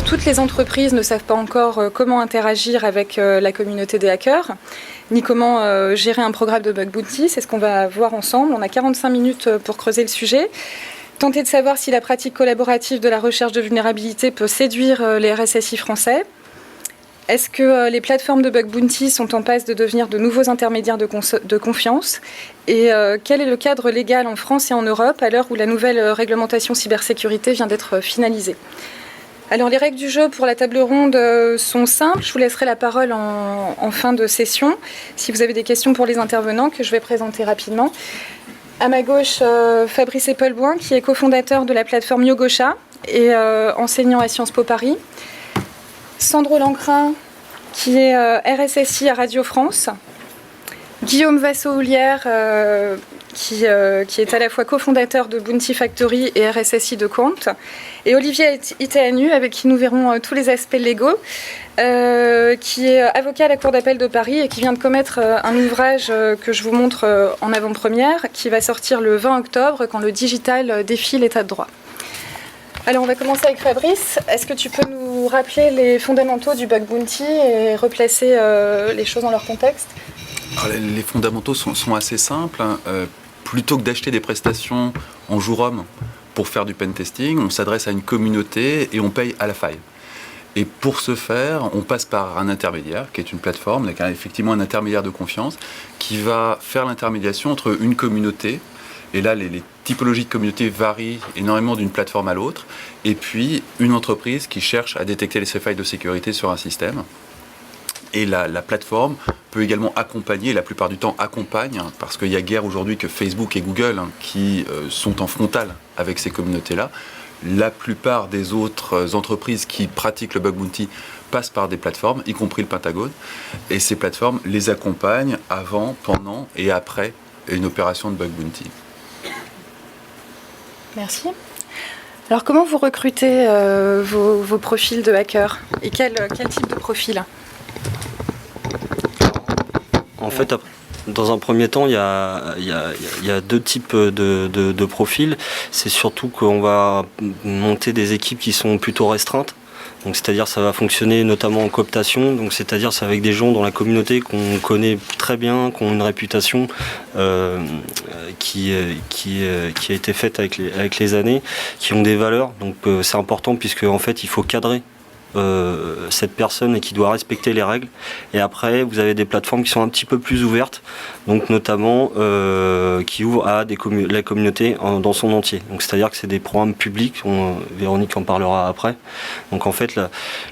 toutes les entreprises ne savent pas encore comment interagir avec la communauté des hackers, ni comment gérer un programme de bug bounty. C'est ce qu'on va voir ensemble. On a 45 minutes pour creuser le sujet. Tenter de savoir si la pratique collaborative de la recherche de vulnérabilité peut séduire les RSSI français. Est-ce que les plateformes de bug bounty sont en passe de devenir de nouveaux intermédiaires de confiance? Et quel est le cadre légal en France et en Europe à l'heure où la nouvelle réglementation cybersécurité vient d'être finalisée? Alors les règles du jeu pour la table ronde sont simples. Je vous laisserai la parole en fin de session si vous avez des questions pour les intervenants que je vais présenter rapidement. À ma gauche, Fabrice Epelboin, qui est cofondateur de la plateforme Yogosha et enseignant à Sciences Po Paris. Sandro Lancrin, qui est RSSI à Radio France. Guillaume Vassaux-Houlière, qui est à la fois cofondateur de Bounty Factory et RSSI de Compte. Et Olivier Iteanu, avec qui nous verrons tous les aspects légaux, qui est avocat à la Cour d'appel de Paris et qui vient de commettre un ouvrage que je vous montre en avant-première, qui va sortir le 20 octobre, quand le digital défie l'état de droit. Alors on va commencer avec Fabrice. Est-ce que tu peux nous rappeler les fondamentaux du bug bounty et replacer les choses dans leur contexte? Alors, les fondamentaux sont assez simples. Plutôt que d'acheter des prestations en jour homme pour faire du pen testing, on s'adresse à une communauté et on paye à la faille. Et pour ce faire, on passe par un intermédiaire, qui est une plateforme, donc effectivement un intermédiaire de confiance, qui va faire l'intermédiation entre une communauté, et là les typologies de communautés varient énormément d'une plateforme à l'autre, et puis une entreprise qui cherche à détecter les failles de sécurité sur un système. Et la plateforme peut également accompagner, et la plupart du temps accompagne, parce qu'il y a guère aujourd'hui que Facebook et Google qui sont en frontal avec ces communautés-là. La plupart des autres entreprises qui pratiquent le bug bounty passent par des plateformes, y compris le Pentagone, et ces plateformes les accompagnent avant, pendant et après une opération de bug bounty. Merci. Alors comment vous recrutez vos profils de hackers et quel type de profil? En fait, dans un premier temps, il y a deux types de profils. C'est surtout qu'on va monter des équipes qui sont plutôt restreintes. Donc, c'est-à-dire ça va fonctionner notamment en cooptation. Donc, c'est-à-dire c'est avec des gens dans la communauté qu'on connaît très bien, qui ont une réputation qui a été faite avec les années, qui ont des valeurs. Donc, c'est important puisque en fait, il faut cadrer cette personne et qui doit respecter les règles. Et après, vous avez des plateformes qui sont un petit peu plus ouvertes, donc notamment qui ouvrent à la communauté dans son entier. Donc c'est-à-dire que c'est des programmes publics. Véronique en parlera après. Donc en fait,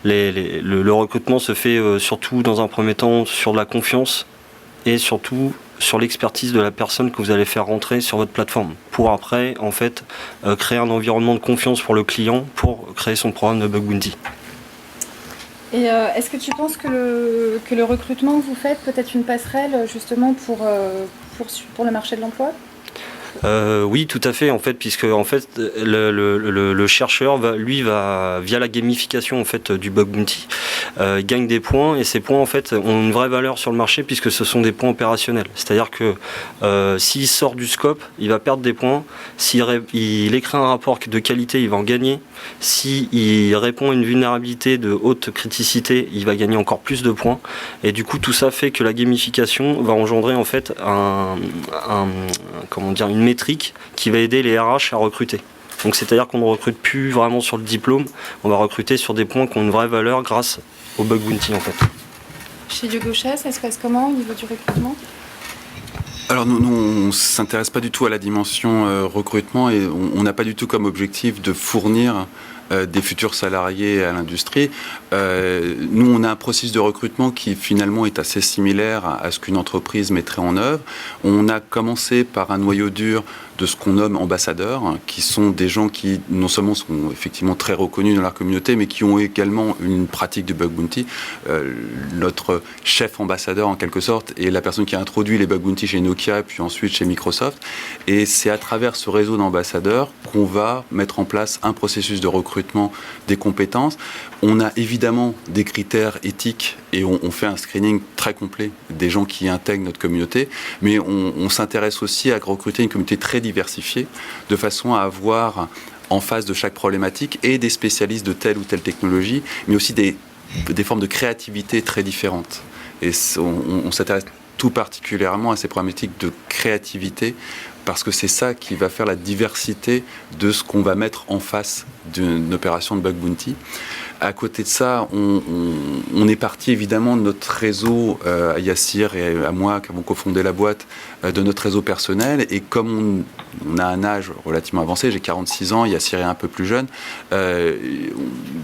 le recrutement se fait surtout dans un premier temps sur de la confiance et surtout sur l'expertise de la personne que vous allez faire rentrer sur votre plateforme pour après en fait créer un environnement de confiance pour le client pour créer son programme de bug bounty. Et est-ce que tu penses que le recrutement que vous faites peut être une passerelle justement pour le marché de l'emploi? Oui, tout à fait, en fait, puisque en fait, le chercheur va via la gamification en fait du bug bounty, gagne des points et ces points en fait ont une vraie valeur sur le marché puisque ce sont des points opérationnels. C'est-à-dire que s'il sort du scope, il va perdre des points. S'il écrit un rapport de qualité, il va en gagner. S'il répond à une vulnérabilité de haute criticité, il va gagner encore plus de points. Et du coup, tout ça fait que la gamification va engendrer en fait une métrique qui va aider les RH à recruter. Donc c'est-à-dire qu'on ne recrute plus vraiment sur le diplôme, on va recruter sur des points qui ont une vraie valeur grâce au bug bounty en fait. Chez Yogosha, ça se passe comment au niveau du recrutement? Alors nous on ne s'intéresse pas du tout à la dimension recrutement et on n'a pas du tout comme objectif de fournir des futurs salariés à l'industrie. Nous, on a un processus de recrutement qui finalement est assez similaire à ce qu'une entreprise mettrait en œuvre. On a commencé par un noyau dur de ce qu'on nomme ambassadeurs, qui sont des gens qui non seulement sont effectivement très reconnus dans leur communauté, mais qui ont également une pratique du bug bounty. Notre chef ambassadeur, en quelque sorte, est la personne qui a introduit les bug bounty chez Nokia, puis ensuite chez Microsoft. Et c'est à travers ce réseau d'ambassadeurs qu'on va mettre en place un processus de recrutement des compétences. On a évidemment des critères éthiques et on fait un screening très complet des gens qui intègrent notre communauté, mais on s'intéresse aussi à recruter une communauté très diversifiée, de façon à avoir en face de chaque problématique et des spécialistes de telle ou telle technologie, mais aussi des formes de créativité très différentes. Et on s'intéresse tout particulièrement à ces problématiques de créativité parce que c'est ça qui va faire la diversité de ce qu'on va mettre en face d'une opération de bug bounty. À côté de ça, on est parti évidemment de notre réseau, à Yassir et à moi qui avons cofondé la boîte, de notre réseau personnel. Et comme on a un âge relativement avancé, j'ai 46 ans, Yassir est un peu plus jeune,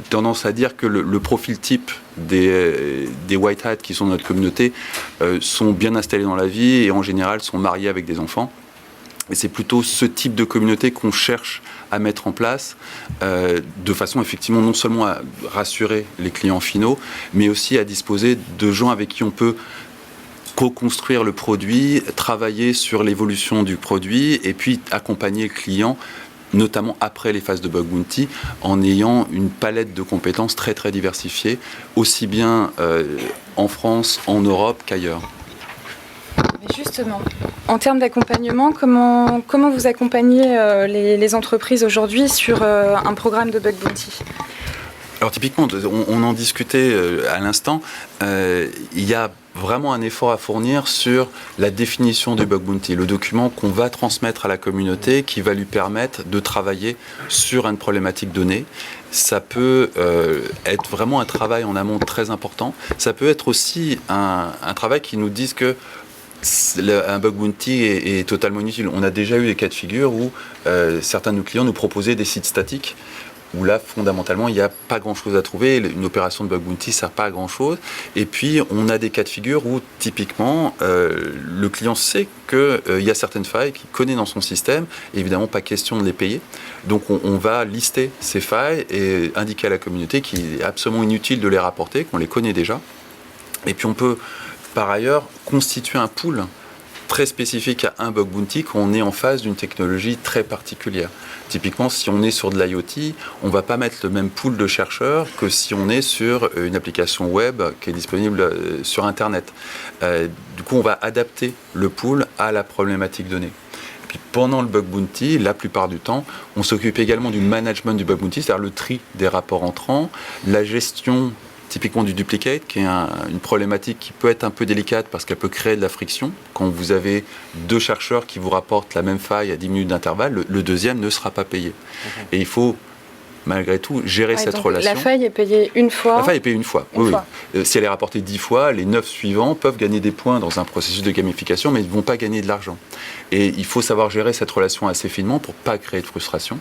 tendance à dire que le profil type des white hats qui sont dans notre communauté sont bien installés dans la vie et en général sont mariés avec des enfants. Et c'est plutôt ce type de communauté qu'on cherche à mettre en place de façon effectivement non seulement à rassurer les clients finaux, mais aussi à disposer de gens avec qui on peut co-construire le produit, travailler sur l'évolution du produit et puis accompagner le client, notamment après les phases de bug bounty, en ayant une palette de compétences très très diversifiée, aussi bien en France, en Europe qu'ailleurs. Mais justement, en termes d'accompagnement, comment vous accompagnez les entreprises aujourd'hui sur un programme de bug bounty ? Alors typiquement, on en discutait à l'instant, il y a vraiment un effort à fournir sur la définition du bug bounty, le document qu'on va transmettre à la communauté qui va lui permettre de travailler sur une problématique donnée. Ça peut être vraiment un travail en amont très important. Ça peut être aussi un travail qui nous dise que un bug bounty est totalement inutile. On a déjà eu des cas de figure où certains de nos clients nous proposaient des sites statiques où là, fondamentalement, il n'y a pas grand-chose à trouver. Une opération de bug bounty ne sert pas à grand-chose. Et puis, on a des cas de figure où, typiquement, le client sait qu'il y a certaines failles qu'il connaît dans son système. Et évidemment, pas question de les payer. Donc, on va lister ces failles et indiquer à la communauté qu'il est absolument inutile de les rapporter, qu'on les connaît déjà. Et puis, on peut, par ailleurs, constituer un pool très spécifique à un bug bounty quand on est en face d'une technologie très particulière. Typiquement, si on est sur de l'IoT, on ne va pas mettre le même pool de chercheurs que si on est sur une application web qui est disponible sur Internet. Du coup, on va adapter le pool à la problématique donnée. Puis pendant le bug bounty, la plupart du temps, on s'occupe également du management du bug bounty, c'est-à-dire le tri des rapports entrants, la gestion typiquement du duplicate, qui est une problématique qui peut être un peu délicate parce qu'elle peut créer de la friction. Quand vous avez deux chercheurs qui vous rapportent la même faille à 10 minutes d'intervalle, le deuxième ne sera pas payé. Et il faut, malgré tout, gérer cette relation. La faille est payée une fois. La faille est payée une fois. Si elle est rapportée 10 fois, les 9 suivants peuvent gagner des points dans un processus de gamification, mais ils ne vont pas gagner de l'argent. Et il faut savoir gérer cette relation assez finement pour ne pas créer de frustration.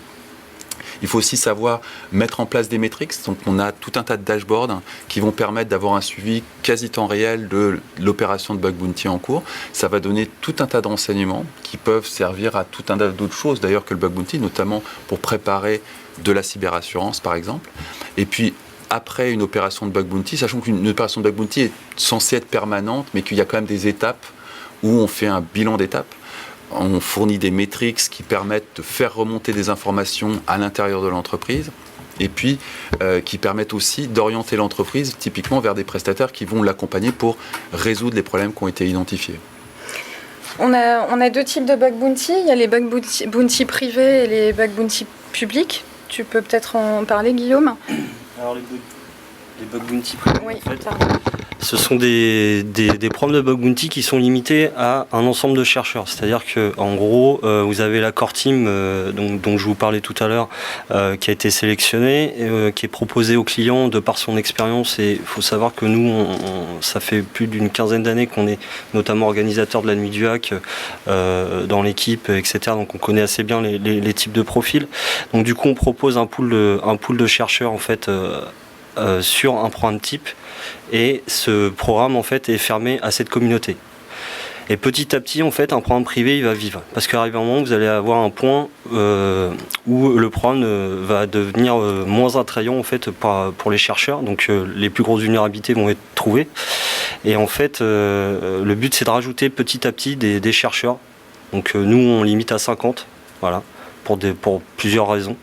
Il faut aussi savoir mettre en place des métriques. Donc, on a tout un tas de dashboards qui vont permettre d'avoir un suivi quasi temps réel de l'opération de bug bounty en cours. Ça va donner tout un tas de renseignements qui peuvent servir à tout un tas d'autres choses, d'ailleurs, que le bug bounty, notamment pour préparer de la cyberassurance, par exemple. Et puis, après une opération de bug bounty, sachant qu'une opération de bug bounty est censée être permanente, mais qu'il y a quand même des étapes où on fait un bilan d'étapes. On fournit des métriques qui permettent de faire remonter des informations à l'intérieur de l'entreprise et puis qui permettent aussi d'orienter l'entreprise typiquement vers des prestataires qui vont l'accompagner pour résoudre les problèmes qui ont été identifiés. On a deux types de bug bounty. Il y a les bug bounty privés et les bug bounty publics. Tu peux peut-être en parler, Guillaume ? Alors les bug bounty privés, oui, en fait, ce sont des problèmes de bug bounty qui sont limités à un ensemble de chercheurs. C'est-à-dire que, en gros, vous avez la core team dont je vous parlais tout à l'heure, qui a été sélectionnée, qui est proposée aux clients de par son expérience. Et il faut savoir que nous, ça fait plus d'une quinzaine d'années qu'on est notamment organisateur de la Nuit du Hack dans l'équipe, etc. Donc on connaît assez bien les types de profils. Donc du coup, on propose un pool de chercheurs en fait. Sur un programme type et ce programme en fait est fermé à cette communauté. Et petit à petit en fait un programme privé il va vivre parce qu'arrive un moment où vous allez avoir un point où le programme va devenir moins attrayant en fait pour les chercheurs, donc les plus grosses vulnérabilités vont être trouvées et en fait le but c'est de rajouter petit à petit des chercheurs. Donc nous on limite à 50, voilà, pour plusieurs raisons.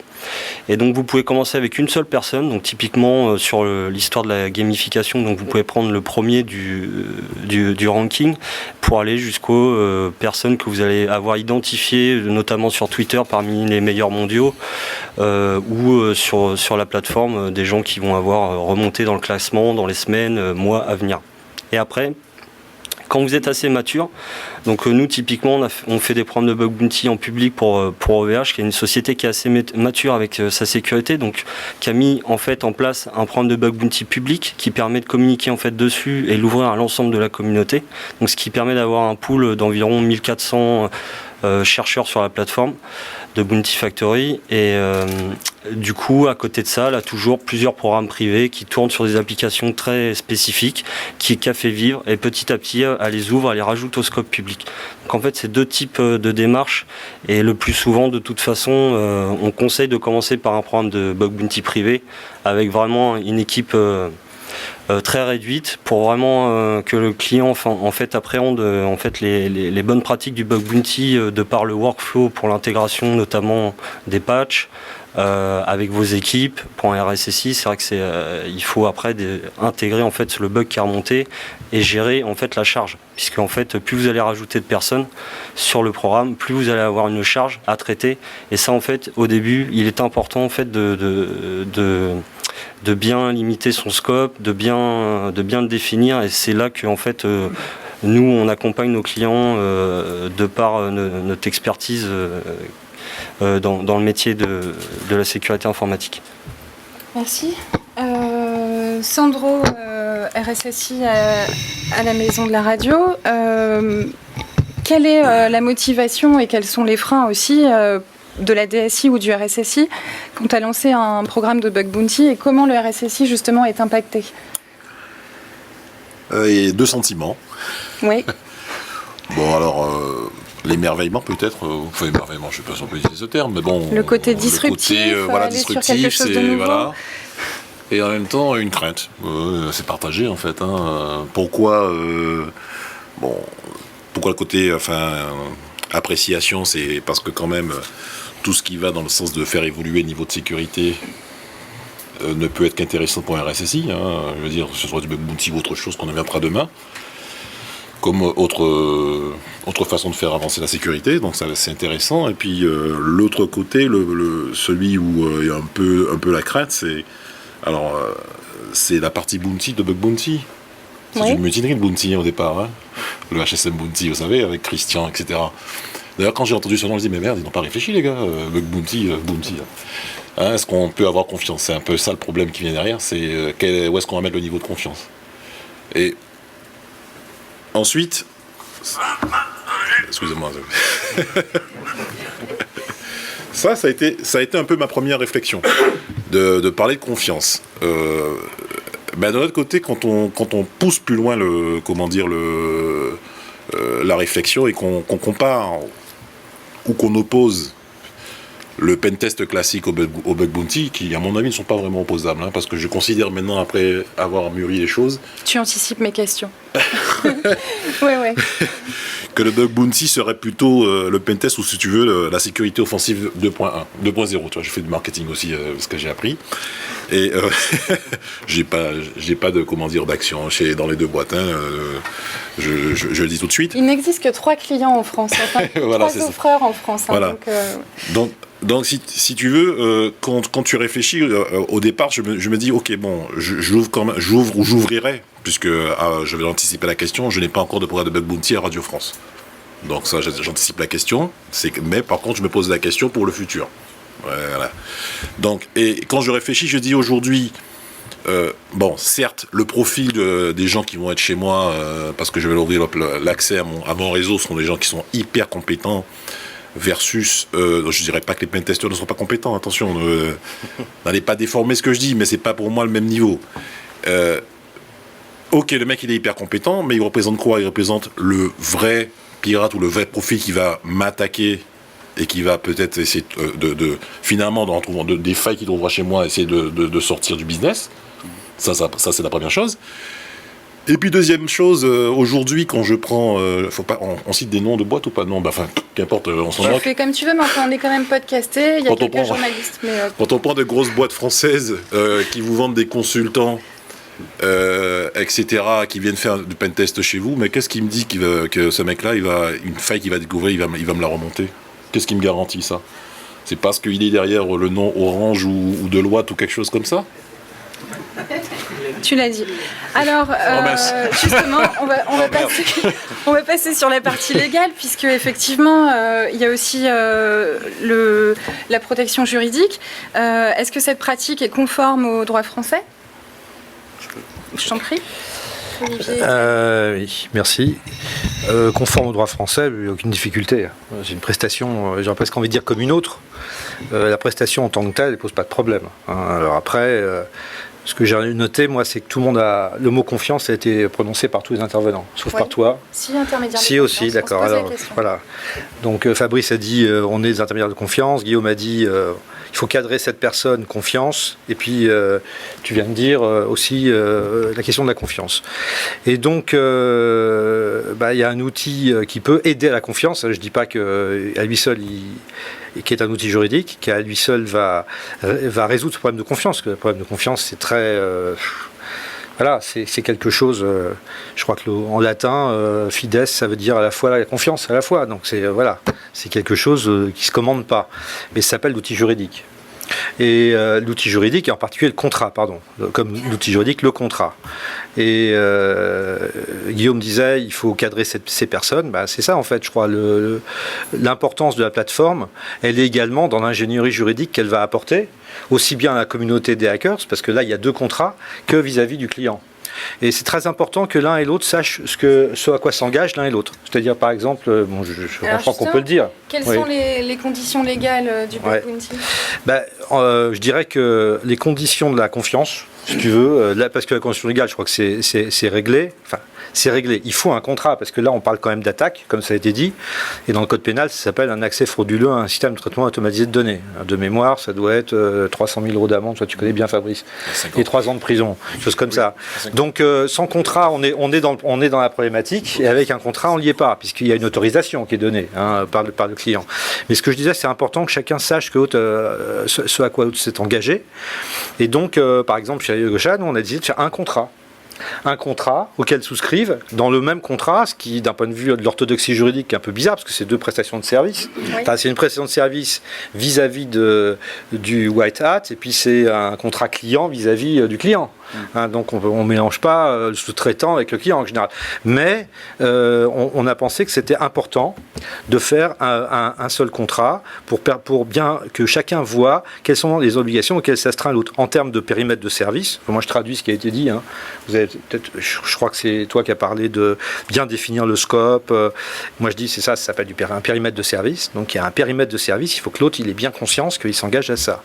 Et donc vous pouvez commencer avec une seule personne, donc typiquement sur l'histoire de la gamification, donc vous pouvez prendre le premier du ranking pour aller jusqu'aux personnes que vous allez avoir identifiées, notamment sur Twitter parmi les meilleurs mondiaux, ou sur la plateforme des gens qui vont avoir remonté dans le classement dans les semaines, mois à venir. Et après, quand vous êtes assez mature, donc nous typiquement on fait des programmes de bug bounty en public pour OVH, qui est une société qui est assez mature avec sa sécurité, donc qui a mis en fait en place un programme de bug bounty public qui permet de communiquer en fait dessus et l'ouvrir à l'ensemble de la communauté. Donc ce qui permet d'avoir un pool d'environ 1400 chercheurs sur la plateforme de Bounty Factory, et du coup à côté de ça, là toujours plusieurs programmes privés qui tournent sur des applications très spécifiques qui a fait vivre, et petit à petit elle les ouvre, elle les rajoute au scope public. Donc en fait c'est deux types de démarches, et le plus souvent de toute façon on conseille de commencer par un programme de bug bounty privé avec vraiment une équipe très réduite pour vraiment que le client en fait appréhende en fait les bonnes pratiques du bug bounty de par le workflow pour l'intégration notamment des patchs avec vos équipes pour un RSSI. C'est vrai que il faut après intégrer en fait le bug qui est remonté et gérer en fait la charge, puisque en fait plus vous allez rajouter de personnes sur le programme, plus vous allez avoir une charge à traiter. Et ça en fait au début il est important en fait de bien limiter son scope, de bien le définir, et c'est là que en fait nous on accompagne nos clients de par notre expertise dans le métier de la sécurité informatique. Merci. Sandro, RSSI à la Maison de la Radio. Quelle est la motivation et quels sont les freins aussi de la DSI ou du RSSI quand tu as lancé un programme de bug bounty, et comment le RSSI justement est impacté? Et deux sentiments. Oui. Bon alors l'émerveillement peut-être, enfin émerveillement, je ne sais pas si on peut utiliser ce terme, mais bon. Le côté disruptif, voilà, aller disruptif, sur quelque chose de nouveau. Voilà. Et en même temps une crainte. C'est partagé en fait. Pourquoi le côté appréciation, c'est parce que quand même tout ce qui va dans le sens de faire évoluer le niveau de sécurité ne peut être qu'intéressant pour un RSSI. Je veux dire, ce soit du bug bounty ou autre chose qu'on invientera demain, comme autre façon de faire avancer la sécurité, donc ça c'est intéressant. Et puis l'autre côté, celui où il y a un peu la crainte, c'est la partie bounty de bug bounty. C'est une mutinerie de bounty au départ, le HSM bounty, vous savez, avec Christian, etc. D'ailleurs, quand j'ai entendu ce nom, je me dis, mais merde, ils n'ont pas réfléchi, les gars, bug bounty. Est-ce qu'on peut avoir confiance? C'est un peu ça le problème qui vient derrière, c'est où est-ce qu'on va mettre le niveau de confiance. Et ensuite, excusez-moi, ça a été un peu ma première réflexion, de parler de confiance. De l'autre côté, quand on pousse plus loin la réflexion et qu'on compare ou qu'on oppose le pentest classique au bug bounty, qui à mon avis ne sont pas vraiment opposables, parce que je considère maintenant, après avoir mûri les choses... Tu anticipes mes questions. Ouais. Que le bug bounty serait plutôt le pentest, ou si tu veux, la sécurité offensive 2.1, 2.0. Tu vois, je fais du marketing aussi, ce que j'ai appris. Et j'ai pas d'action dans les deux boîtes. Je le dis tout de suite. Il n'existe que 3 clients en France, voilà, 3 offreurs en France. Voilà. Donc si tu veux, quand tu réfléchis, au départ, je me dis, ok, bon, j'ouvre ou j'ouvrirai, puisque je vais anticiper la question, je n'ai pas encore de programme de bug bounty à Radio France. Donc ça, j'anticipe la question, mais par contre, je me pose la question pour le futur. Voilà. Donc, et quand je réfléchis, je dis aujourd'hui, certes, le profil des gens qui vont être chez moi, parce que je vais leur ouvrir l'accès à mon réseau, sont des gens qui sont hyper compétents, versus, je dirais pas que les pentesters ne sont pas compétents, attention, n'allez pas déformer ce que je dis, mais c'est pas pour moi le même niveau. Ok, le mec il est hyper compétent, mais il représente quoi? Il représente le vrai pirate ou le vrai profil qui va m'attaquer et qui va peut-être essayer finalement, en trouvant des failles qu'il trouvera chez moi, essayer de sortir du business. Ça c'est la première chose. Et puis deuxième chose, aujourd'hui quand je prends, faut pas, on cite des noms de boîtes ou pas? Non, enfin qu'importe, on s'en Tu moque. fais comme tu veux, mais enfin, on est quand même podcasté, il y a Quand on quelques prend- journalistes. Mais, Quand on prend de grosses boîtes françaises qui vous vendent des consultants, etc., qui viennent faire du pentest chez vous, mais qu'est-ce qui me dit que ce mec-là, une faille qu'il va découvrir, il va me la remonter? Qu'est-ce qui me garantit ça? C'est parce qu'il est derrière le nom Orange ou Deloitte ou quelque chose comme ça? tu l'as dit. Alors, justement, on va passer sur la partie légale, puisque effectivement, il y a aussi la protection juridique. Est-ce que cette pratique est conforme au droit français? Je t'en prie. Olivier. Oui, merci. Conforme au droit français, aucune difficulté. J'ai une prestation, j'aurais presque envie de dire comme une autre. La prestation en tant que telle ne pose pas de problème. Alors après, ce que j'ai noté, moi, c'est que tout le monde le mot confiance a été prononcé par tous les intervenants, sauf par toi. Si, intermédiaire. Si aussi, d'accord. Alors, voilà. Donc Fabrice a dit on est des intermédiaires de confiance. Guillaume a dit il faut cadrer cette personne confiance. Et puis tu viens de dire aussi la question de la confiance. Et donc il y a un outil qui peut aider à la confiance. Je ne dis pas qu'à lui seul qui est un outil juridique, qui à lui seul va résoudre ce problème de confiance. Parce que le problème de confiance, c'est très voilà, c'est quelque chose. Je crois que en latin, fides, ça veut dire à la fois la confiance, à la fois. Donc c'est quelque chose qui se commande pas. Mais ça s'appelle l'outil juridique. Et l'outil juridique, et en particulier le contrat, pardon, comme l'outil juridique, le contrat. Et Guillaume disait, il faut cadrer ces personnes. C'est ça en fait, je crois. L'importance de la plateforme, elle est également dans l'ingénierie juridique qu'elle va apporter, aussi bien à la communauté des hackers, parce que là, il y a 2 contrats, que vis-à-vis du client. Et c'est très important que l'un et l'autre sachent ce à quoi s'engagent l'un et l'autre. C'est-à-dire, par exemple, je comprends qu'on peut le dire. Quelles sont les conditions légales du bug bounty? Je dirais que les conditions de la confiance, si tu veux, là, parce que la condition légale, je crois que c'est réglé. Enfin, c'est réglé. Il faut un contrat, parce que là, on parle quand même d'attaque, comme ça a été dit. Et dans le code pénal, ça s'appelle un accès frauduleux à un système de traitement automatisé de données. De mémoire, ça doit être 300 000 € d'amende, toi tu connais bien Fabrice, et 3 ans de prison, chose comme ça. Donc, sans contrat, on est dans la problématique, et avec un contrat, on n'y est pas, puisqu'il y a une autorisation qui est donnée par le client. Mais ce que je disais, c'est important que chacun sache ce à quoi l'autre s'est engagé. Et donc, par exemple, chez Gauchan, on a décidé de faire un contrat auquel souscrivent, dans le même contrat, ce qui, d'un point de vue de l'orthodoxie juridique, est un peu bizarre, parce que c'est 2 prestations de service. Oui. Enfin, c'est une prestation de service vis-à-vis du white hat, et puis c'est un contrat client vis-à-vis du client. Donc on ne mélange pas le sous-traitant avec le client en général. Mais on a pensé que c'était important de faire un seul contrat pour bien que chacun voit quelles sont les obligations auxquelles s'astreint l'autre en termes de périmètre de service. Moi je traduis ce qui a été dit. Vous avez je crois que c'est toi qui as parlé de bien définir le scope. Moi je dis ça s'appelle un périmètre de service. Donc il y a un périmètre de service, il faut que l'autre il ait bien conscience qu'il s'engage à ça.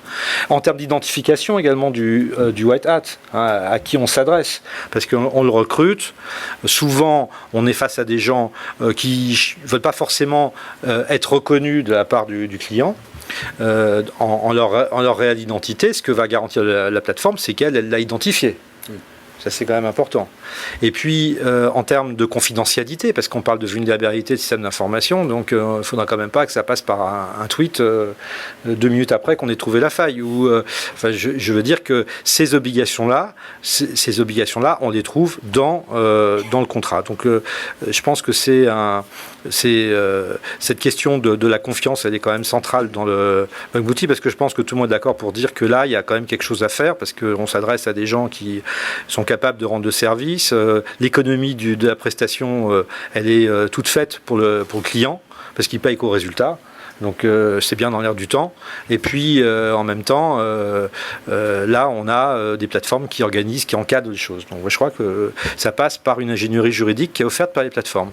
En termes d'identification également du white hat, à qui on s'adresse, parce qu'on le recrute. Souvent, on est face à des gens qui ne veulent pas forcément être reconnus de la part du client. En leur réelle identité, ce que va garantir la plateforme, c'est qu'elle l'a identifié. Ça, c'est quand même important. Et puis, en termes de confidentialité, parce qu'on parle de vulnérabilité de système d'information, donc il ne faudra quand même pas que ça passe par un tweet 2 minutes après qu'on ait trouvé la faille. Je veux dire que ces obligations-là, on les trouve dans le contrat. Donc, je pense que cette question de la confiance, elle est quand même centrale dans le bug bounty, parce que je pense que tout le monde est d'accord pour dire que là, il y a quand même quelque chose à faire, parce qu'on s'adresse à des gens qui sont capables de rendre de service. L'économie de la prestation, elle est toute faite pour le client, parce qu'il paye qu'au résultat. Donc c'est bien dans l'air du temps. Et puis en même temps, là on a des plateformes qui organisent, qui encadrent les choses. Donc je crois que ça passe par une ingénierie juridique qui est offerte par les plateformes.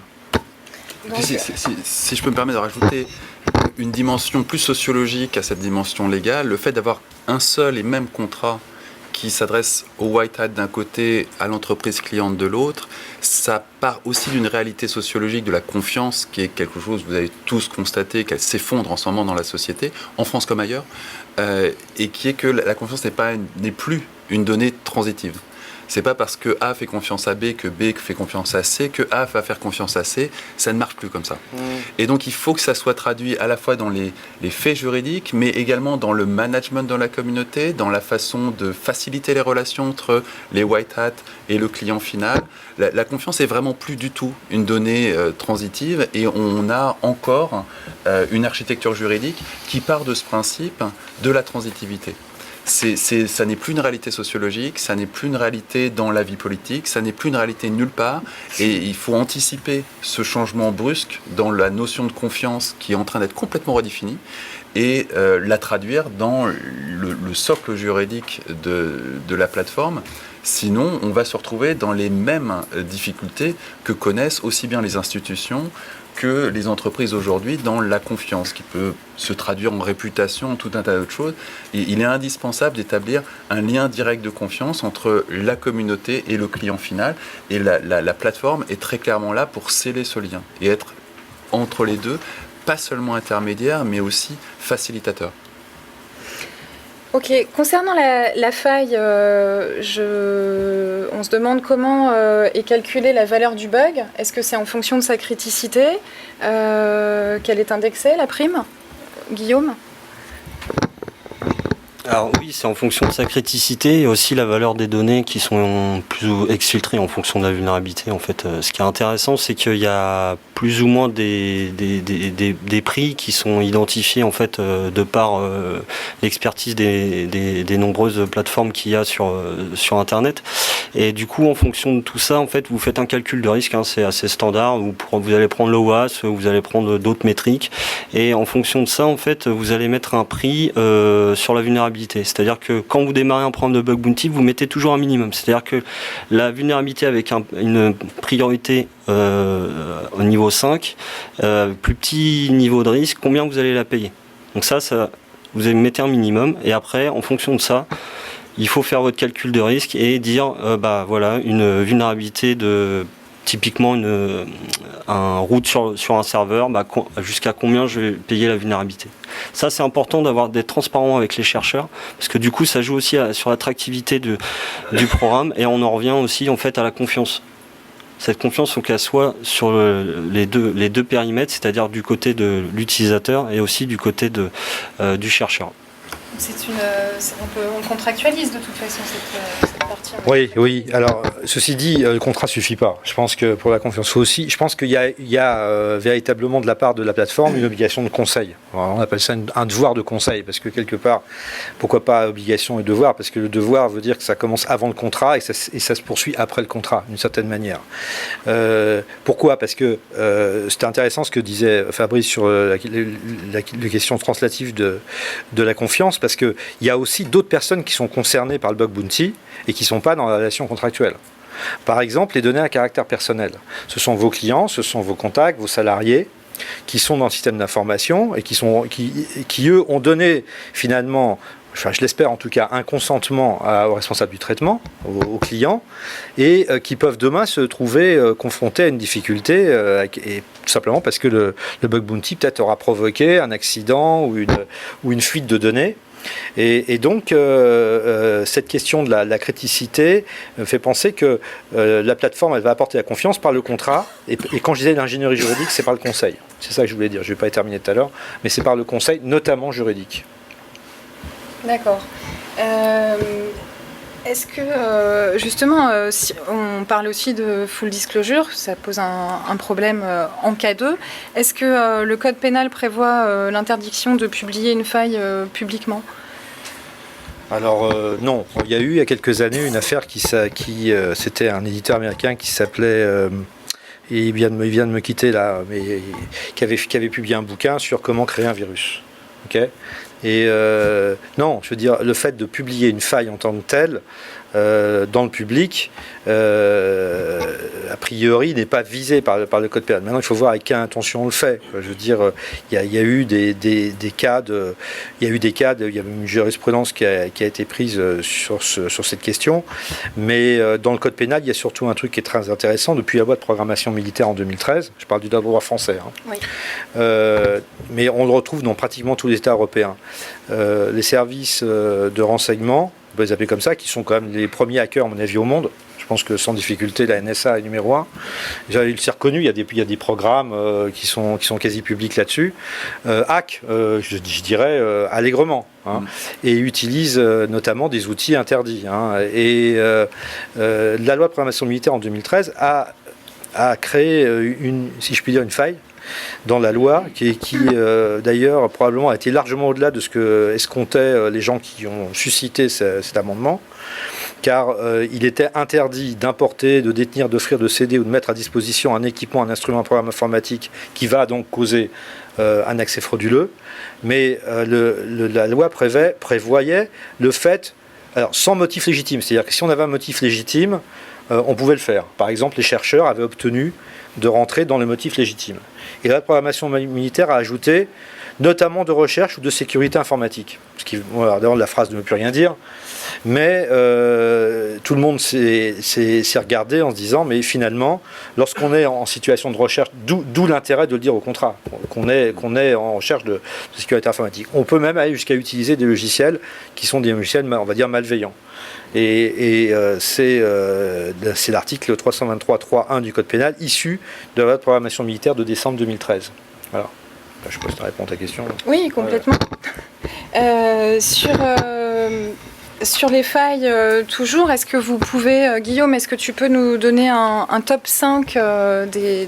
Si je peux me permettre de rajouter une dimension plus sociologique à cette dimension légale, le fait d'avoir un seul et même contrat qui s'adresse au white hat d'un côté, à l'entreprise cliente de l'autre, ça part aussi d'une réalité sociologique de la confiance, qui est quelque chose, vous avez tous constaté, qu'elle s'effondre en ce moment dans la société, en France comme ailleurs, et qui est que la confiance n'est plus une donnée transitive. C'est pas parce que A fait confiance à B que B fait confiance à C que A va faire confiance à C. Ça ne marche plus comme ça. Et donc il faut que ça soit traduit à la fois dans les faits juridiques, mais également dans le management dans la communauté, dans la façon de faciliter les relations entre les white hats et le client final. La confiance est vraiment plus du tout une donnée transitive, et on a encore une architecture juridique qui part de ce principe de la transitivité. Ça n'est plus une réalité sociologique, ça n'est plus une réalité dans la vie politique, ça n'est plus une réalité nulle part, et il faut anticiper ce changement brusque dans la notion de confiance qui est en train d'être complètement redéfinie, et la traduire dans le socle juridique de la plateforme. Sinon, on va se retrouver dans les mêmes difficultés que connaissent aussi bien les institutions que les entreprises aujourd'hui dans la confiance, qui peut se traduire en réputation, tout un tas d'autres choses. Et il est indispensable d'établir un lien direct de confiance entre la communauté et le client final. Et la plateforme est très clairement là pour sceller ce lien et être entre les deux, pas seulement intermédiaire, mais aussi facilitateur. Ok, concernant la faille, on se demande comment est calculée la valeur du bug. Est-ce que c'est en fonction de sa criticité? Quelle est indexée, la prime? Guillaume? Alors oui, c'est en fonction de sa criticité et aussi la valeur des données qui sont plus exfiltrées en fonction de la vulnérabilité. En fait, ce qui est intéressant, c'est qu'il y a plus ou moins des prix qui sont identifiés en fait de par l'expertise des nombreuses plateformes qu'il y a sur Internet. Et du coup, en fonction de tout ça, en fait, vous faites un calcul de risque. C'est assez standard. Vous allez prendre l'OAS, vous allez prendre d'autres métriques, et en fonction de ça, en fait, vous allez mettre un prix sur la vulnérabilité. C'est-à-dire que quand vous démarrez un programme de bug bounty, vous mettez toujours un minimum. C'est-à-dire que la vulnérabilité avec une priorité au niveau 5, plus petit niveau de risque, combien vous allez la payer. Donc ça vous allez mettre un minimum, et après, en fonction de ça, il faut faire votre calcul de risque et dire, voilà, une vulnérabilité de typiquement un route sur un serveur, jusqu'à combien je vais payer la vulnérabilité. Ça, c'est important d'être transparent avec les chercheurs, parce que du coup, ça joue aussi sur l'attractivité du programme, et on en revient aussi en fait à la confiance. Cette confiance, il faut qu'elle soit sur les deux périmètres, c'est-à-dire du côté de l'utilisateur et aussi du côté du chercheur. On contractualise de toute façon cette partie. Oui. Alors, ceci dit, le contrat suffit pas. Je pense que pour la confiance, je pense qu'il y a véritablement de la part de la plateforme une obligation de conseil. Alors, on appelle ça un devoir de conseil, parce que quelque part, pourquoi pas obligation et devoir? Parce que le devoir veut dire que ça commence avant le contrat et ça se poursuit après le contrat, d'une certaine manière. Pourquoi? Parce que c'était intéressant ce que disait Fabrice sur la question translative de la confiance, parce qu'il y a aussi d'autres personnes qui sont concernées par le bug bounty et qui ne sont pas dans la relation contractuelle. Par exemple, les données à caractère personnel. Ce sont vos clients, ce sont vos contacts, vos salariés qui sont dans le système d'information et qui eux, ont donné finalement, je l'espère en tout cas, un consentement au responsable du traitement, aux clients, et qui peuvent demain se trouver confrontés à une difficulté, et tout simplement parce que le bug bounty peut-être aura provoqué un accident ou une fuite de données. Et donc, cette question de la criticité me fait penser que la plateforme, elle va apporter la confiance par le contrat. Et quand je disais l'ingénierie juridique, c'est par le conseil. C'est ça que je voulais dire. Je ne vais pas y terminer tout à l'heure, mais c'est par le conseil, notamment juridique. D'accord. Est-ce que, justement, si on parle aussi de full disclosure, ça pose un problème en cas 2. Est-ce que le code pénal prévoit l'interdiction de publier une faille publiquement? Alors non, il y a eu il y a quelques années une affaire c'était un éditeur américain qui s'appelait... et il vient de me quitter là, mais qui avait publié un bouquin sur comment créer un virus. Okay. Et non, je veux dire, le fait de publier une faille en tant que telle dans le public, a priori, n'est pas visé par le code pénal. Maintenant, il faut voir avec quelle intention on le fait. Je veux dire, il y a eu des cas il y a une jurisprudence qui a été prise sur cette question, mais dans le code pénal, il y a surtout un truc qui est très intéressant depuis la loi de programmation militaire en 2013. Je parle du droit français. Oui. Mais on le retrouve dans pratiquement tous les États européens. Les services de renseignement peut les appeler comme ça, qui sont quand même les premiers hackers, à mon avis, au monde. Je pense que sans difficulté, la NSA est numéro 1. C'est reconnu, il y a des programmes qui sont quasi publics là-dessus. Hack, je dirais allègrement, hein, et utilise notamment des outils interdits. Hein. Et la loi de programmation militaire en 2013 a créé si je puis dire, une faille dans la loi, qui d'ailleurs probablement a été largement au-delà de ce que escomptaient les gens qui ont suscité cet amendement, car il était interdit d'importer, de détenir, d'offrir, de céder ou de mettre à disposition un équipement, un instrument, un programme informatique qui va donc causer un accès frauduleux, mais la loi prévoyait le fait, alors sans motif légitime, c'est-à-dire que si on avait un motif légitime, on pouvait le faire. Par exemple, les chercheurs avaient obtenu de rentrer dans le motif légitime. Et la programmation militaire a ajouté notamment de recherche ou de sécurité informatique. Ce qui, voilà, d'ailleurs, la phrase ne veut plus rien dire, mais tout le monde s'est regardé en se disant, mais finalement, lorsqu'on est en situation de recherche, d'où l'intérêt de le dire au contrat, qu'on est en recherche de sécurité informatique. On peut même aller jusqu'à utiliser des logiciels qui sont des logiciels, on va dire, malveillants. Et c'est l'article 323.3.1 du Code pénal issu de la loi de programmation militaire de décembre 2013. Voilà. Je sais pas si tu réponds à ta question. Oui, complètement. Sur les failles, toujours, est-ce que vous pouvez, Guillaume, est-ce que tu peux nous donner un top 5 des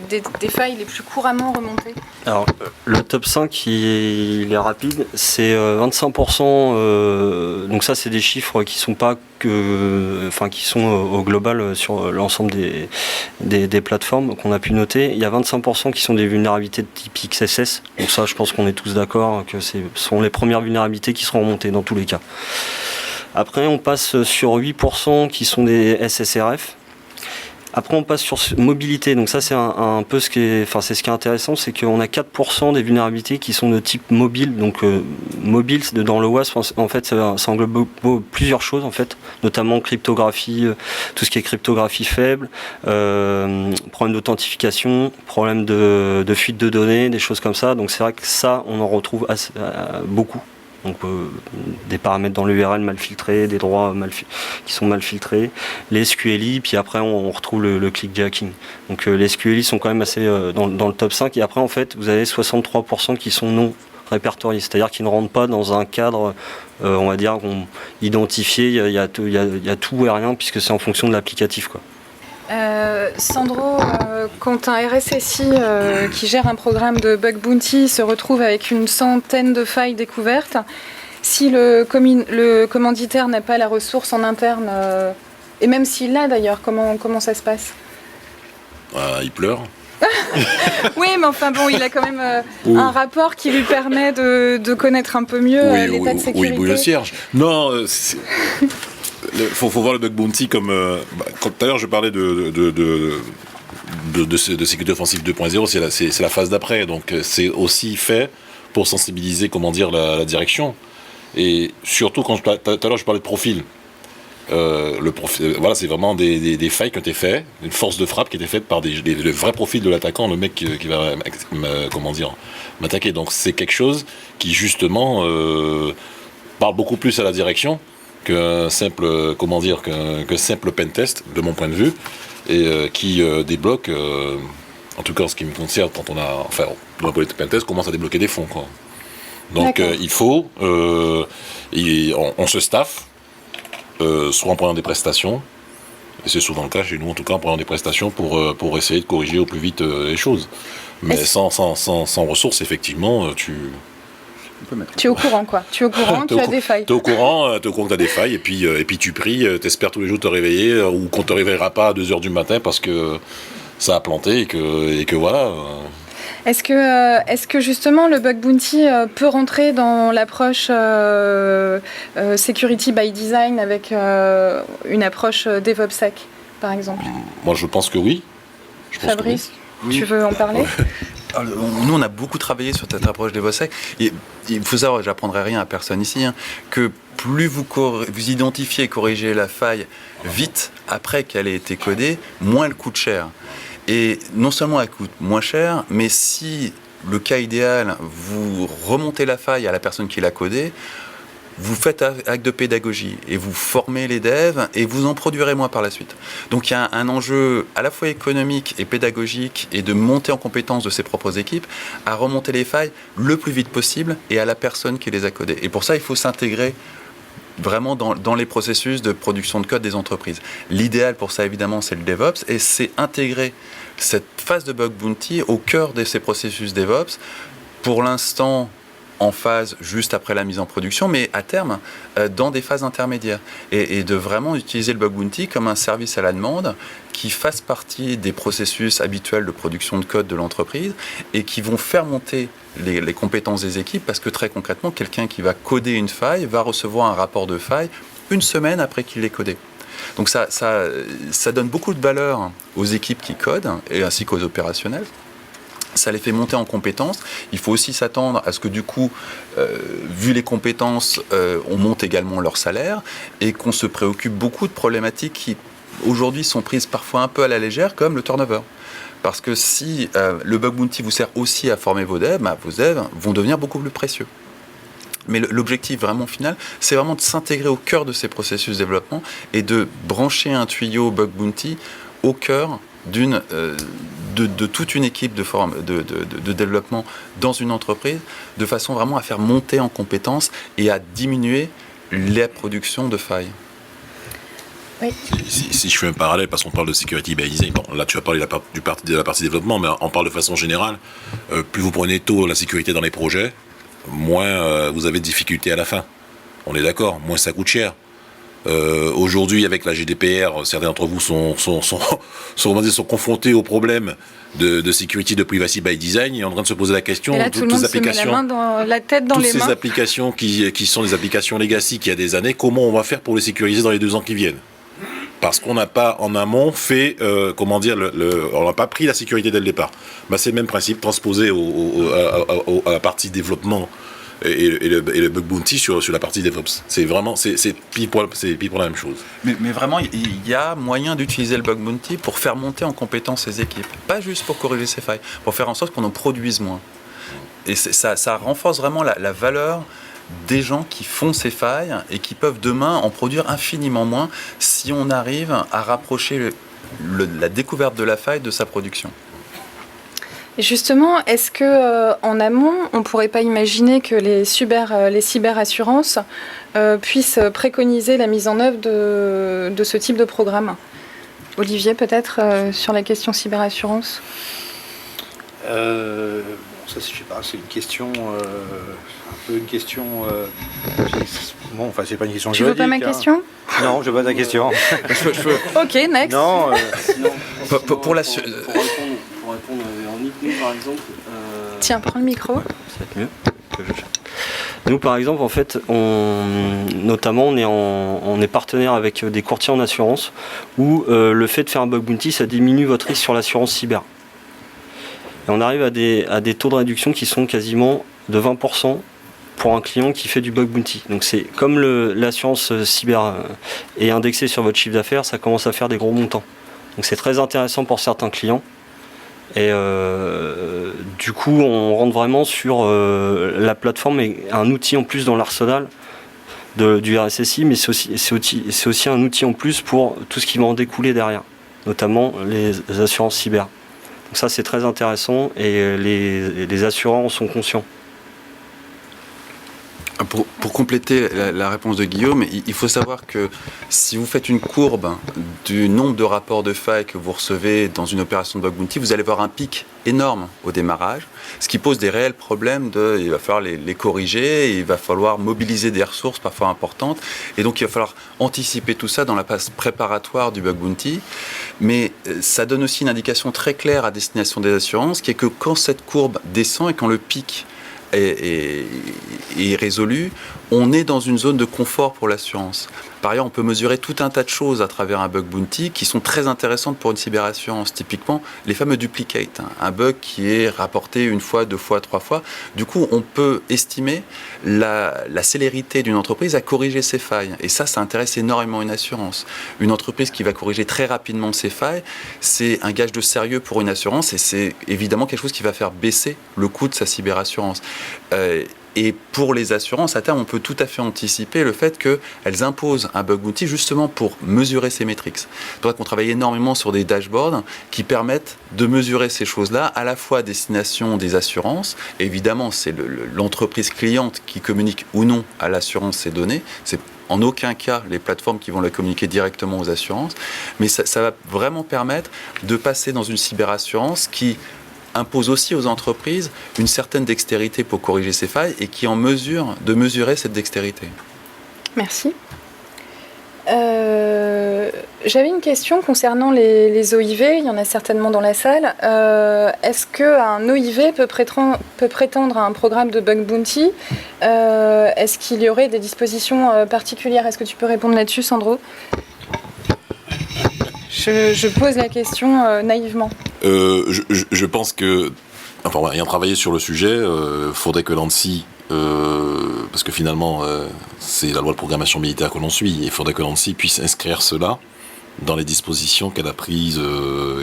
failles les plus couramment remontées ? Alors, le top 5, il est rapide, c'est 25%, donc ça c'est des chiffres qui sont pas qui sont au global sur l'ensemble des plateformes qu'on a pu noter. Il y a 25% qui sont des vulnérabilités de type XSS, donc ça je pense qu'on est tous d'accord que ce sont les premières vulnérabilités qui seront remontées dans tous les cas. Après, on passe sur 8% qui sont des SSRF. Après, on passe sur mobilité. Donc ça, c'est un peu ce qui est intéressant, c'est qu'on a 4% des vulnérabilités qui sont de type mobile. Donc mobile, dans le WASP, en fait, ça englobe plusieurs choses, en fait, notamment cryptographie, tout ce qui est cryptographie faible, problème d'authentification, problème de fuite de données, des choses comme ça. Donc c'est vrai que ça, on en retrouve beaucoup. Donc des paramètres dans l'URL mal filtrés, des droits qui sont mal filtrés, les SQLI, puis après on retrouve le clickjacking. Donc les SQLI sont quand même assez dans le top 5, et après en fait vous avez 63% qui sont non répertoriés, c'est-à-dire qu'ils ne rentrent pas dans un cadre, on va dire, identifié, il y a tout et rien, puisque c'est en fonction de l'applicatif, quoi. Sandro, quand un RSSI qui gère un programme de bug bounty se retrouve avec une centaine de failles découvertes, si le commanditaire n'a pas la ressource en interne, et même s'il l'a d'ailleurs, comment ça se passe ? Il pleure. Oui, mais enfin bon, il a quand même un rapport qui lui permet de connaître un peu mieux l'état de sécurité. Oui, bouille le cierge. Non, faut voir le bug bounty comme... tout à l'heure, je parlais de sécurité offensive 2.0, c'est la phase d'après. Donc, c'est aussi fait pour sensibiliser, la direction. Et surtout, tout à l'heure, je parlais de profil. Voilà, c'est vraiment des failles qui ont été faites, une force de frappe qui a été faite par le vrai profil de l'attaquant, le mec qui va m'attaquer. Donc, c'est quelque chose qui, justement, parle beaucoup plus à la direction qu'un simple pentest, de mon point de vue, et qui débloque, en tout cas en ce qui me concerne, quand dans le pentest, commence à débloquer des fonds, quoi. Donc il faut, on se staffe, soit en prenant des prestations, et c'est souvent le cas chez nous, en tout cas en prenant des prestations pour essayer de corriger au plus vite les choses. Mais sans ressources, effectivement, tu es au courant, quoi. Tu es au courant que tu as des failles. Tu es au courant que tu as des failles, et puis tu pries, tu espères tous les jours te réveiller, ou qu'on ne te réveillera pas à 2h du matin parce que ça a planté, et que voilà. Est-ce que justement le bug bounty peut rentrer dans l'approche security by design avec une approche DevOpsSec, par exemple ? Moi, je pense que oui. Fabrice, tu veux en parler ? Nous, on a beaucoup travaillé sur cette approche DevOpsSec. Et il faut savoir, j'apprendrai rien à personne ici, que plus vous identifiez et corrigez la faille vite après qu'elle ait été codée, moins elle coûte cher. Et non seulement elle coûte moins cher, mais si le cas idéal, vous remontez la faille à la personne qui l'a codée, vous faites acte de pédagogie et vous formez les devs et vous en produirez moins par la suite. Donc il y a un enjeu à la fois économique et pédagogique et de monter en compétence de ses propres équipes à remonter les failles le plus vite possible et à la personne qui les a codées. Et pour ça, il faut s'intégrer vraiment dans les processus de production de code des entreprises. L'idéal pour ça, évidemment, c'est le DevOps, et c'est intégrer cette phase de bug bounty au cœur de ces processus DevOps, pour l'instant en phase juste après la mise en production, mais à terme, dans des phases intermédiaires. Et de vraiment utiliser le bug bounty comme un service à la demande qui fasse partie des processus habituels de production de code de l'entreprise et qui vont faire monter les compétences des équipes, parce que très concrètement, quelqu'un qui va coder une faille va recevoir un rapport de faille une semaine après qu'il l'ait codé. Donc ça donne beaucoup de valeur aux équipes qui codent, et ainsi qu'aux opérationnels. Ça les fait monter en compétences. Il faut aussi s'attendre à ce que du coup, vu les compétences, on monte également leur salaire, et qu'on se préoccupe beaucoup de problématiques qui aujourd'hui sont prises parfois un peu à la légère, comme le turnover. Parce que si le bug bounty vous sert aussi à former vos devs, vos devs vont devenir beaucoup plus précieux. Mais l'objectif vraiment final, c'est vraiment de s'intégrer au cœur de ces processus de développement et de brancher un tuyau bug bounty au cœur de toute une équipe de développement dans une entreprise, de façon vraiment à faire monter en compétences et à diminuer la production de failles. Oui. Si je fais un parallèle, parce qu'on parle de security by design, bon, là tu as parlé de la partie développement, mais on parle de façon générale. Plus vous prenez tôt la sécurité dans les projets, moins vous avez de difficultés à la fin. On est d'accord, moins ça coûte cher. Aujourd'hui, avec la GDPR, certains d'entre vous sont confrontés au problème de security, de privacy by design, et en train de se poser la question de toutes les applications, la tête dans les mains. Toutes ces applications qui sont des applications legacy qui a des années, comment on va faire pour les sécuriser dans les 2 ans qui viennent? Parce qu'on n'a pas en amont fait, on n'a pas pris la sécurité dès le départ. C'est le même principe transposé à la partie développement et le bug bounty sur la partie DevOps. C'est vraiment, c'est pile pour la même chose. Mais vraiment, il y a moyen d'utiliser le bug bounty pour faire monter en compétence ces équipes. Pas juste pour corriger ces failles, pour faire en sorte qu'on en produise moins. Et ça renforce vraiment la valeur des gens qui font ces failles et qui peuvent demain en produire infiniment moins si on arrive à rapprocher la découverte de la faille de sa production. Et justement, est-ce que en amont, on ne pourrait pas imaginer que les cyberassurances puissent préconiser la mise en œuvre de ce type de programme? Olivier, peut-être, sur la question cyberassurance? Ça, je sais pas, c'est une question, bon, enfin, c'est pas une question juridique. Tu veux pas ma question? Non, je veux pas ta question. Ok, next. Non. Pour répondre Véronique, nous par exemple. Tiens, prends le micro. Ouais, ça va être mieux. Nous par exemple, en fait, on est partenaire avec des courtiers en assurance où le fait de faire un bug bounty, ça diminue votre risque sur l'assurance cyber. Et on arrive à des taux de réduction qui sont quasiment de 20% pour un client qui fait du bug bounty. Donc c'est comme l'assurance cyber est indexée sur votre chiffre d'affaires, ça commence à faire des gros montants. Donc c'est très intéressant pour certains clients. Et du coup, on rentre vraiment sur la plateforme et un outil en plus dans l'arsenal du RSSI, mais c'est aussi un outil en plus pour tout ce qui va en découler derrière, notamment les assurances cyber. Donc ça, c'est très intéressant et les assureurs en sont conscients. Pour compléter la réponse de Guillaume, il faut savoir que si vous faites une courbe du nombre de rapports de failles que vous recevez dans une opération de bug bounty, vous allez voir un pic énorme au démarrage, ce qui pose des réels problèmes. Il va falloir les corriger, il va falloir mobiliser des ressources parfois importantes, et donc il va falloir anticiper tout ça dans la phase préparatoire du bug bounty. Mais ça donne aussi une indication très claire à destination des assurances, qui est que quand cette courbe descend et quand le pic est résolu, on est dans une zone de confort pour l'assurance. Par ailleurs, on peut mesurer tout un tas de choses à travers un bug bounty qui sont très intéressantes pour une cyberassurance. Typiquement, les fameux duplicates, un bug qui est rapporté 1 fois, 2 fois, 3 fois. Du coup, on peut estimer la célérité d'une entreprise à corriger ses failles. Et ça intéresse énormément une assurance. Une entreprise qui va corriger très rapidement ses failles, c'est un gage de sérieux pour une assurance et c'est évidemment quelque chose qui va faire baisser le coût de sa cyberassurance. Et pour les assurances, à terme, on peut tout à fait anticiper le fait qu'elles imposent un bug bounty justement pour mesurer ces métriques. C'est pour ça qu'on travaille énormément sur des dashboards qui permettent de mesurer ces choses-là, à la fois à destination des assurances. Et évidemment, c'est l'entreprise cliente qui communique ou non à l'assurance ces données. C'est en aucun cas les plateformes qui vont les communiquer directement aux assurances. Mais ça va vraiment permettre de passer dans une cyberassurance qui impose aussi aux entreprises une certaine dextérité pour corriger ces failles et qui est en mesure de mesurer cette dextérité. Merci. J'avais une question concernant les OIV, il y en a certainement dans la salle. Est-ce qu'un OIV peut prétendre à un programme de bug bounty? Est-ce qu'il y aurait des dispositions particulières? Est-ce que tu peux répondre là-dessus, Sandro? Je pose la question naïvement. Je pense que, enfin, ayant travaillé sur le sujet, faudrait que l'ANSSI, parce que finalement, c'est la loi de programmation militaire que l'on suit, il faudrait que l'ANSSI puisse inscrire cela dans les dispositions qu'elle a prises,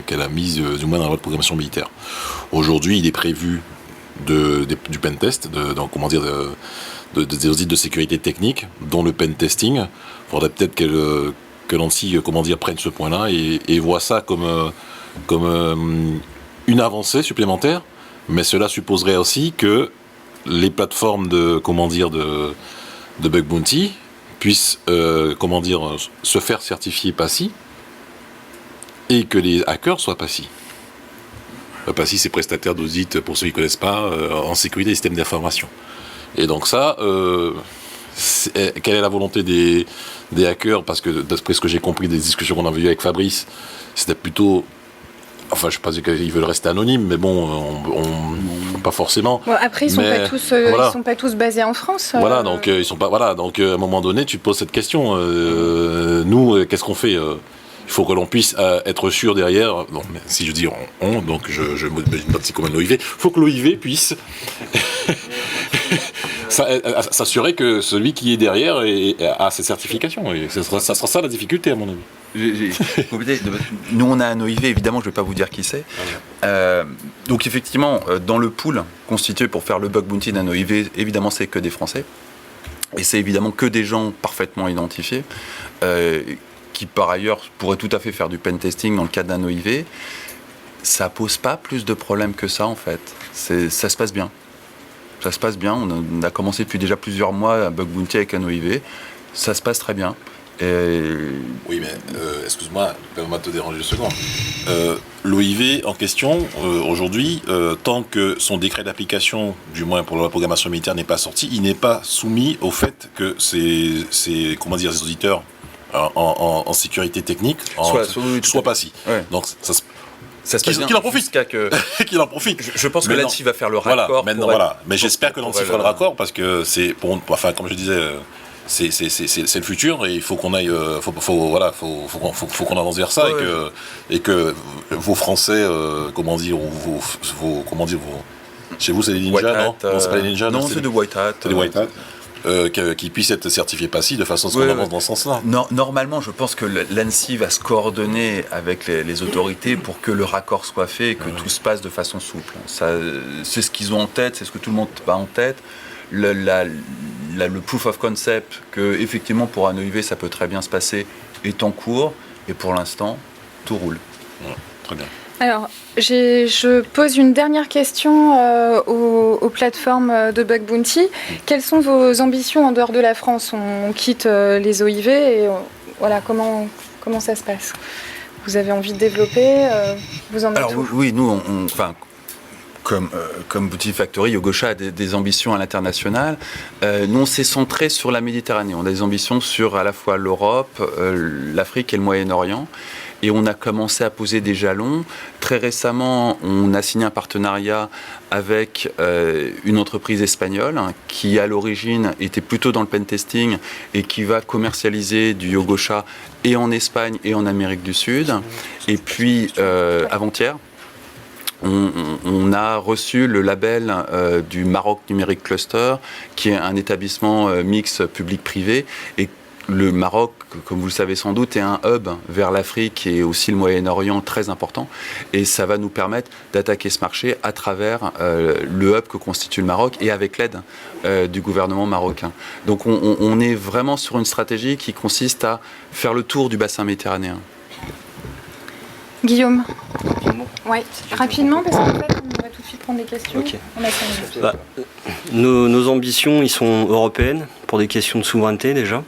qu'elle a mises, du moins dans la loi de programmation militaire. Aujourd'hui, il est prévu du pentest, des audits de sécurité technique, dont le pentesting. Il faudrait peut-être que l'ANSSI, prenne ce point-là et voit ça comme une avancée supplémentaire, mais cela supposerait aussi que les plateformes de bug bounty puissent se faire certifier PASI et que les hackers soient PASI. PASI, c'est prestataire d'audit, pour ceux qui ne connaissent pas, en sécurité des systèmes d'information. Et donc ça, quelle est la volonté des hackers? Parce que d'après ce que j'ai compris des discussions qu'on avait eues avec Fabrice, c'était plutôt... Enfin, je ne sais pas qu'ils veulent rester anonymes, mais bon, pas forcément. Bon, après, ils sont pas tous basés en France. Voilà, donc ils sont pas. Voilà, donc à un moment donné, tu te poses cette question. Nous, qu'est-ce qu'on fait? Il faut que l'on puisse être sûr derrière. Bon, si je dis donc je m'imagine pas comme un OIV. Il faut que l'OIV puisse s'assurer que celui qui est derrière a ses certifications. Et ça sera ça la difficulté, à mon avis. Nous, on a un OIV, évidemment, je ne vais pas vous dire qui c'est. Donc, effectivement, dans le pool constitué pour faire le bug bounty d'un OIV, évidemment, c'est que des Français. Et c'est évidemment que des gens parfaitement identifiés, qui, par ailleurs, pourraient tout à fait faire du pen testing dans le cadre d'un OIV. Ça ne pose pas plus de problèmes que ça, en fait. Ça se passe bien. Ça se passe bien. On a commencé depuis déjà plusieurs mois un bug bounty avec un OIV. Ça se passe très bien. Oui, mais excuse-moi, permets-moi de te déranger une seconde. L'OIV en question, aujourd'hui, tant que son décret d'application, du moins pour la programmation militaire, n'est pas sorti, il n'est pas soumis au fait que ces auditeurs en sécurité technique soient PASI. Ouais. Donc, ça se passe bien. Qu'il en profite. Qu'il en profite. Je pense que l'ANSSI va faire le raccord. Mais j'espère que l'ANSSI fera le raccord parce que c'est, comme je disais, c'est le futur et il faut qu'on aille, faut qu'on avance vers ça et que vos Français, chez vous c'est les ninjas, non? Non, c'est pas les ninjas. Non, c'est des white hat. C'est des white hat. Qui puissent être certifiés PASI de façon à ce qu'on avance dans ce sens-là. Normalement, je pense que l'ANSSI va se coordonner avec les autorités pour que le raccord soit fait et que tout se passe de façon souple. C'est ce qu'ils ont en tête, c'est ce que tout le monde a en tête. Le proof of concept que effectivement pour un OIV ça peut très bien se passer est en cours et pour l'instant tout roule. Voilà, très bien. Alors, je pose une dernière question aux plateformes de bug bounty. Quelles sont vos ambitions en dehors de la France? On quitte les OIV et voilà, comment ça se passe? Vous avez envie de développer vous en êtes où? Oui, nous, comme Bounty Factory, Yogosha a des ambitions à l'international. Nous, on s'est centré sur la Méditerranée. On a des ambitions sur à la fois l'Europe, l'Afrique et le Moyen-Orient. Et on a commencé à poser des jalons. Très récemment, on a signé un partenariat avec une entreprise espagnole qui, à l'origine, était plutôt dans le pentesting et qui va commercialiser du Yogosha et en Espagne et en Amérique du Sud. Et puis, avant-hier, on a reçu le label du Maroc Numérique Cluster, qui est un établissement mix public-privé et le Maroc, comme vous le savez sans doute, est un hub vers l'Afrique et aussi le Moyen-Orient très important. Et ça va nous permettre d'attaquer ce marché à travers le hub que constitue le Maroc et avec l'aide du gouvernement marocain. Donc on est vraiment sur une stratégie qui consiste à faire le tour du bassin méditerranéen. Guillaume. Ouais, rapidement, parce qu'en fait, on va tout de suite prendre des questions. Ok. On a 5 minutes. Nos ambitions, ils sont européennes, pour des questions de souveraineté déjà,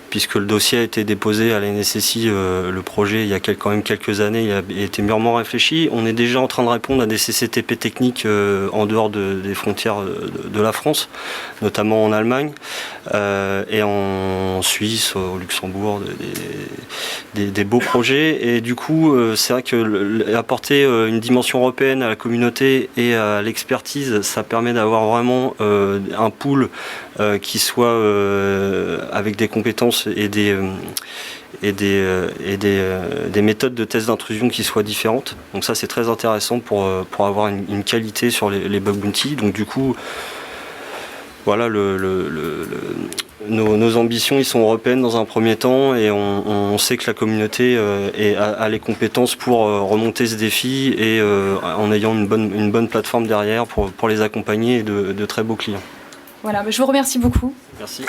puisque le dossier a été déposé à la NSSI, le projet, il y a quand même quelques années, il a été mûrement réfléchi. On est déjà en train de répondre à des CCTP techniques en dehors des frontières de la France, notamment en Allemagne et en Suisse, au Luxembourg, des beaux projets. Et du coup, c'est vrai que apporter une dimension européenne à la communauté et à l'expertise, ça permet d'avoir vraiment un pool qui soit avec des compétences et des méthodes de test d'intrusion qui soient différentes. Donc ça, c'est très intéressant pour avoir une qualité sur les bug bounty. Donc du coup, voilà, nos ambitions, ils sont européennes dans un premier temps, et on sait que la communauté a les compétences pour remonter ce défi, et en ayant une bonne plateforme derrière pour les accompagner, et de très beaux clients. Voilà, je vous remercie beaucoup. Merci.